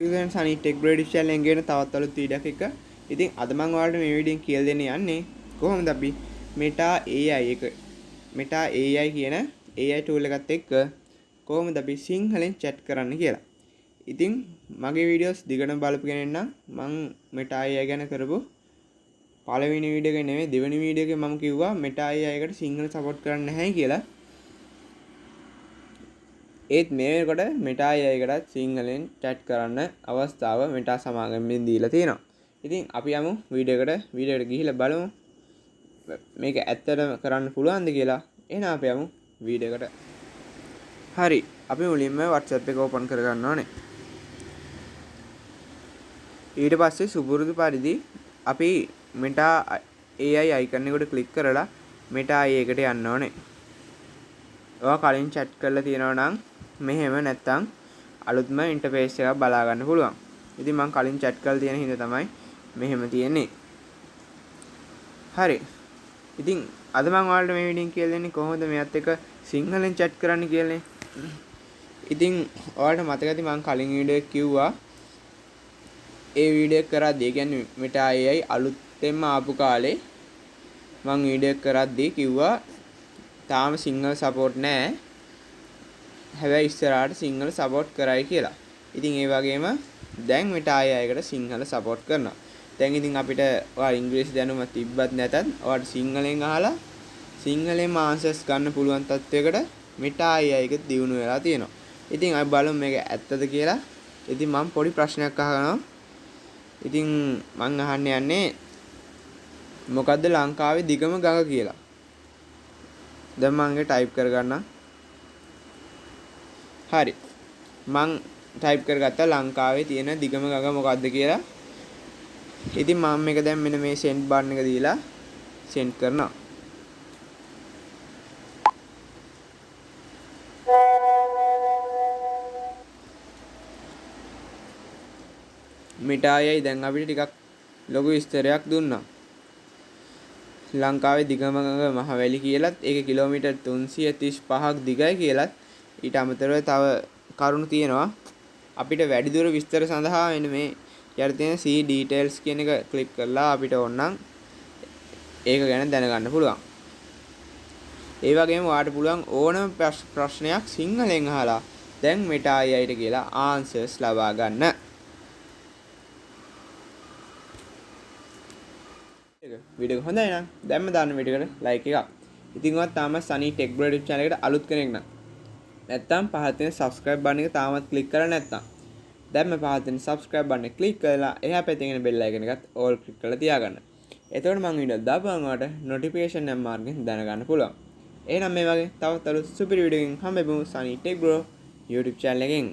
ඉතින් සනි tech bread channel එකෙන් ගෙන තවත් අලුත් වීඩියෝක් එක. ඉතින් අද මම ඔයාලට මේ වීඩියෝෙන් කියලා දෙන්න යන්නේ කොහොමද අපි Meta AI එක Meta AI කියන AI tool එකත් එක්ක කොහොමද අපි සිංහලෙන් chat කරන්න කියලා. ඉතින් මගේ වීඩියෝස් දිගටම බලපු කෙනෙක් නම් මම Meta AI ගැන කරපු පළවෙනි වීඩියෝ එක නෙමෙයි දෙවෙනි වීඩියෝ එකේ මම කිව්වා Meta AI එකට සිංහල සපෝට් කරන්නේ නැහැ කියලා. ඒත් මේ වෙනකොට Meta AI එකටත් සිංහලෙන් chat කරන්න අවස්ථාව Meta සමාගමෙන් දීලා තියෙනවා. ඉතින් අපි යමු වීඩියෝ එකට ගිහිල්ලා බලමු මේක ඇත්තටම කරන්න පුළුවන්ද කියලා. එහෙනම් අපි යමු වීඩියෝ එකට. හරි. අපි මුලින්ම WhatsApp එක ඕපන් කරගන්න ඕනේ. ඊට පස්සේ සුපුරුදු පරිදි අපි Meta AI icon එකට ක්ලික් කරලා Meta AI එකට යන්න ඕනේ. ඔයා කලින් chat කරලා තියෙනවා නම් මෙහෙම නැත්තම් අලුත්ම ඉන්ටර්ෆේස් එකක් බලා ගන්න පුළුවන්. ඉතින් මම කලින් chat කරලා තියෙන හින්දා තමයි මෙහෙම තියෙන්නේ. හරි. ඉතින් අද මම ඔයාලට මේ වීඩියෝෙන් කියලා දෙන්නේ කොහොමද මෙයත් එක්ක සිංහලෙන් chat කරන්න කියලා. ඉතින් ඔයාලට මතක ඇති මම කලින් වීඩියෝ එකේ කිව්වා ඒ වීඩියෝ එක කරද්දී කියන්නේ Meta AI අලුතෙන්ම ආපු කාලේ මම වීඩියෝ එක කරද්දී කිව්වා තාම සිංහල සපෝට් නැහැ. හැබැයි ඉස්සරහට සිංහල සපෝට් කරයි කියලා. ඉතින් ඒ වගේම දැන් Meta AI එකට සිංහල සපෝට් කරනවා. දැන් ඉතින් අපිට ඔයාලා ඉංග්‍රීසි දැනුම තිබ්බත් නැතත් ඔයාලට සිංහලෙන් අහලා සිංහලෙන්ම ආන්සර්ස් ගන්න පුළුවන් තත්වයකට Meta AI එක දියුණු වෙලා තියෙනවා. ඉතින් අපි බලමු මේක ඇත්තද කියලා. ඉතින් මම පොඩි ප්‍රශ්නයක් අහනවා. ඉතින් මම අහන්න යන්නේ මොකද්ද ලංකාවේ දිගම ගඟ කියලා. දැන් මම ඒක ටයිප් කරගන්නම්. හරි. මම ටයිප් කරගත්තා ලංකාවේ තියෙන දිගම ගඟ මොකද්ද කියලා. ඉතින් මම මේක දැන් මෙන්න මේ send button එක දීලා send කරනවා. Meta AI දැන් අපිට ටිකක් ලොකු විස්තරයක් දුන්නා. ලංකාවේ දිගම ගඟ මහවැලි කියලත් ඒක කිලෝමීටර් 335ක් දිගයි කියලත් ඊට අමතරව තව කරුණු තියෙනවා. අපිට වැඩිදුර විස්තර සඳහා එන්න මේ යට තියෙන see details කියන එක ක්ලික් කරලා අපිට ඕනනම් ඒක ගැන දැනගන්න පුළුවන්. ඒ වගේම ඔයාලට පුළුවන් ඕනම ප්‍රශ්නයක් සිංහලෙන් අහලා දැන් Meta AI ට කියලා answers ලබා ගන්න. වීඩියෝ එක හොඳයි නම් දැන්ම දාන්න වීඩියෝ එකට ලයික් එකක්. ඉතින් ඔයාලා තාම සනි ටෙක් බ්‍රෙඩ් channel එකට අලුත් කෙනෙක් නම් නැත්නම් පහත තියෙන subscribe button එක තාමත් ක්ලික් කරලා නැත්නම් දැන්ම පහත තියෙන subscribe button එක ක්ලික් කරලා එහා පැත්තේ තියෙන bell icon එකත් all ක්ලික් කරලා තියාගන්න. එතකොට මම වීඩියෝ දාපුවම ඔයාලට notification එක මාර්ගෙන් දැනගන්න පුළුවන්. එහෙනම් මේ වගේ තවත් අලුත් සුපිරි වීඩියෝ එකකින් හම්බෙමු සනි ටෙක් බ්‍රෝ YouTube channel එකෙන්.